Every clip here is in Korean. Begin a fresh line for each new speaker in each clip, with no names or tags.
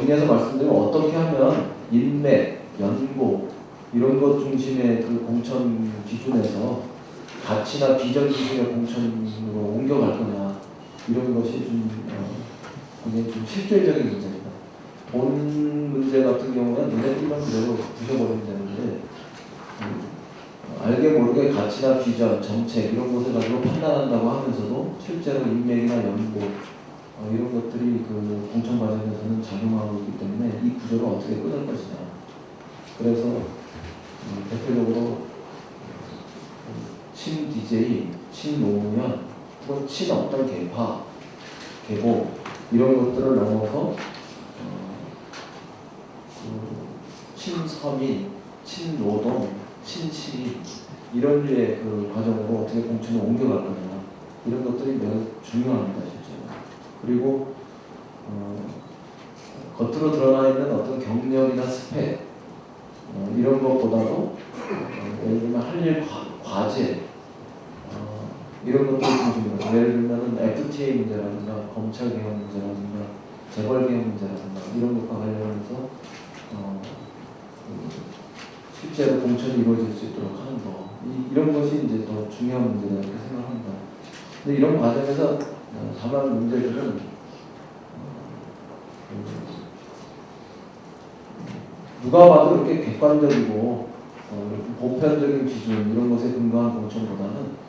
정리해서 말씀드리면 어떻게 하면 인맥, 연고 이런 것 중심의 그 공천 기준에서 가치나 비전 기준의 공천으로 옮겨갈 거냐 이런 것이 좀 굉장히 좀 실질적인 문제입니다. 본 문제 같은 경우는 눈에 띄면 그대로 부셔버리면 되는데 알게 모르게 가치나 비전, 정책 이런 것을 가지고 판단한다고 하면서도 실제로 인맥이나 연고 이런 것들이 그 공천 과정에서는 작용하고 있기 때문에 이 구조를 어떻게 끊을 것이냐. 그래서 대표적으로 친 DJ, 친 노무현, 혹은 친 어떤 계파, 계보 이런 것들을 넘어서 친서민, 친노동, 친시민 이런 류의 그 과정으로 어떻게 공천을 옮겨갈 거냐 이런 것들이 매우 중요합니다 실제로. 그리고 겉으로 드러나 있는 어떤 경력이나 스펙 이런 것보다도 예를 들면 할 일 과제 이런 것들이 중심입니다. 예를 들면 FTA 문제라든가 검찰 개혁 문제라든가 재벌 개혁 문제라든가 이런 것과 관련해서 실제로 공천이 이루어질 수 있도록 하는 거 이런 것이 이제 더 중요한 문제다 이렇게 생각합니다. 근데 이런 과정에서 다만 문제들은 누가 봐도 이렇게 객관적이고 보편적인 기준 이런 것에 근거한 공천보다는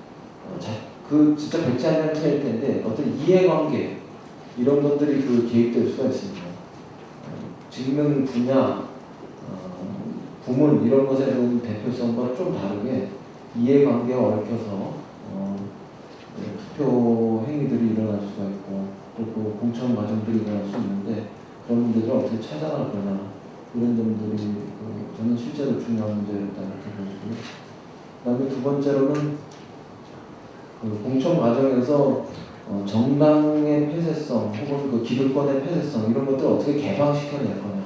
그 진짜 백지한장차일 텐데 어떤 이해관계 이런 것들이 그 개입될 수가 있습니다. 직능 분야, 부문 이런 것에 대한 대표성과 좀 다르게 이해관계가 얽혀서 투표 행위들이 일어날 수가 있고 또 그 공천 과정들이 일어날 수 있는데 그런 문제들을 어떻게 찾아갈 거냐 이런 점들이 저는 실제로 중요한 문제였다 이렇게 보시고요. 그다음에 두 번째로는 그 공천 과정에서 정당의 폐쇄성 혹은 그 기득권의 폐쇄성 이런 것들을 어떻게 개방시켜낼 거냐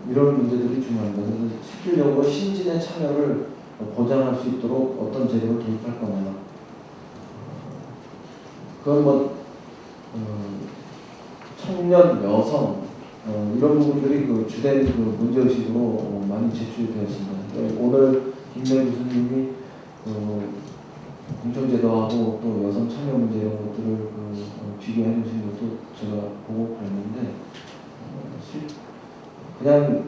이런 문제들이 중요합니다. 그래서 실질적으로 신진의 참여를 보장할 수 있도록 어떤 제도를 도입할 거냐 그건 뭐 청년, 여성 이런 부분들이 그 주된 그 문제의식으로 많이 제출이 되었습니다. 오늘 김대 교수님이 공천제도하고 또 여성 참여 문제 이런 것들을 비교해 주신 것도 제가 보고 그랬는데 그냥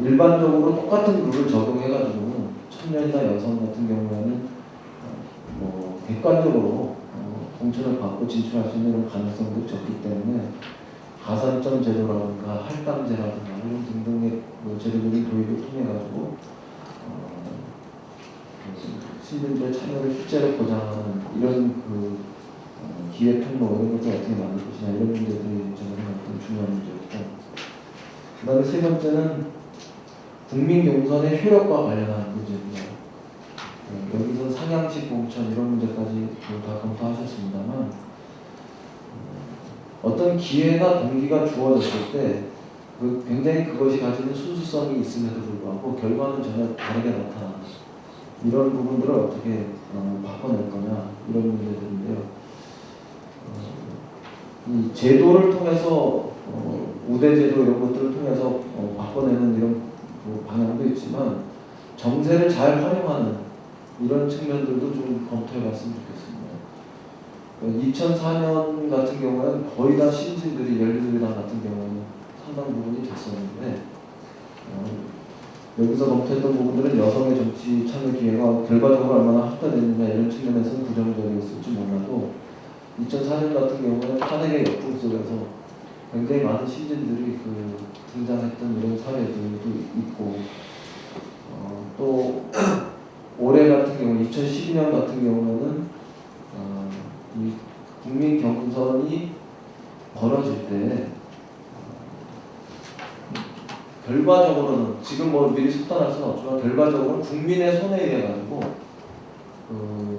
일반적으로 똑같은 룰을 적용해가지고 청년이나 여성 같은 경우에는 뭐 객관적으로 공천을 받고 진출할 수 있는 가능성도 적기 때문에 가산점 제도라든가 할당제라든가 이런 등등의 제도적인 도입을 통해 가지고 시민들의 참여를 실제로 보장하는 이런 그 기회 통로 이런 것들 어떻게 만들 것이냐 이런 문제들이 저는 어떤 중요한 문제였고 그다음에 세 번째는 국민 경선의 효력과 관련한 문제입니다. 여기서 상향식 공천 이런 문제까지 다 검토하셨습니다만 어떤 기회나 동기가 주어졌을 때 굉장히 그것이 가지는 순수성이 있음에도 불구하고 결과는 전혀 다르게 나타나는 이런 부분들을 어떻게 바꿔낼 거냐 이런 문제들인데요. 이 제도를 통해서 우대제도 이런 것들을 통해서 바꿔내는 이런 방향도 있지만 정세를 잘 활용하는 이런 측면들도 좀 검토해봤으면 좋겠습니다. 2004년 같은 경우에는 거의 다 신진들이 열린우리당 같은 경우는 상당 부분이 됐었는데 여기서 검토했던 부분들은 여성의 정치 참여 기회가 결과적으로 얼마나 확대됐느냐 이런 측면에서는 부정적이었을지 몰라도 2004년 같은 경우는 탄핵의 역풍 속에서 굉장히 많은 신진들이 등장했던 이런 사례들도 있고 또 올해 같은 경우 2012년 같은 경우에는 이 국민 경선이 벌어질 때 결과적으로는 지금 뭐 미리 속단할 수는 없지만 결과적으로는 국민의 손에 의해 가지고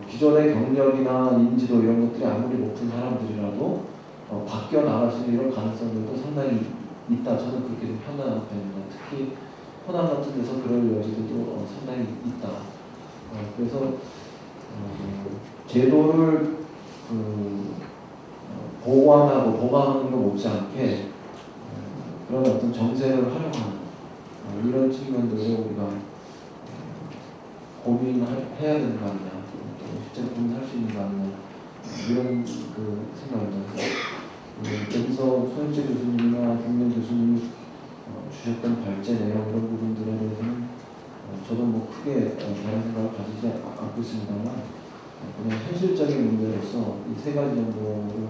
기존의 경력이나 인지도 이런 것들이 아무리 높은 사람들이라도 바뀌어 나갈 수 있는 이런 가능성들도 상당히 있다. 저는 그렇게 좀 판단하는 편입니다. 특히 호남 같은 데서 그럴 여지도 상당히 있다. 그래서 제도를 보완하고 보강하는 것 못지않게 그런 어떤 정세를 활용하는 이런 측면들을 우리가 고민해야 되는 거 아니냐, 또 실제로 고민할 수 있는 거 아니냐, 이런 그 생각입니다. 여기서 손일재 교수님이나 김명 교수님이 주셨던 발제 내용 이런 부분들에 대해서는 저도 뭐 크게 다른 생각을 가지지 않고 있습니다만 그냥 현실적인 문제로서 이 세 가지 정도를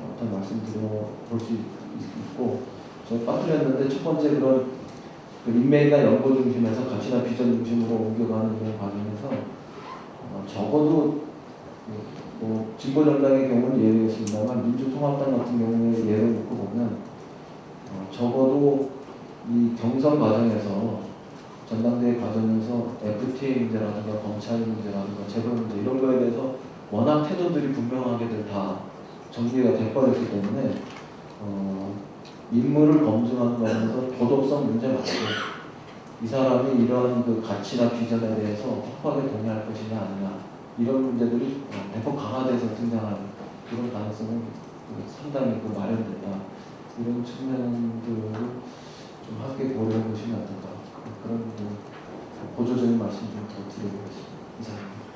어떤 말씀드려 볼 수 있고, 제가 빠뜨렸는데 첫 번째 그런 그 인맥이나 연구 중심에서 가치나 비전 중심으로 옮겨가는 그런 과정에서 적어도 뭐 진보 정당의 경우는 예외였습니다만 민주통합당 같은 경우에 예를 놓고 보면 적어도 이 경선 과정에서 전당대회 과정에서 FTA 문제라든가 검찰 문제라든가 재벌 문제 이런 거에 대해서 워낙 태도들이 분명하게들 다 정리가 돼버렸기 때문에 인물을 검증하는 과정에서 도덕성 문제 말고 이 사람이 이러한 그 가치나 비전에 대해서 확고하게 동의할 것이냐 아니냐 이런 문제들이 대폭 강화돼서 등장하는 그런 가능성은 상당히 마련된다. 이런 측면들을 좀 함께 고려해 보시면 어떨까, 그런 보조적인 말씀 좀 더 드려보겠습니다. 이상입니다.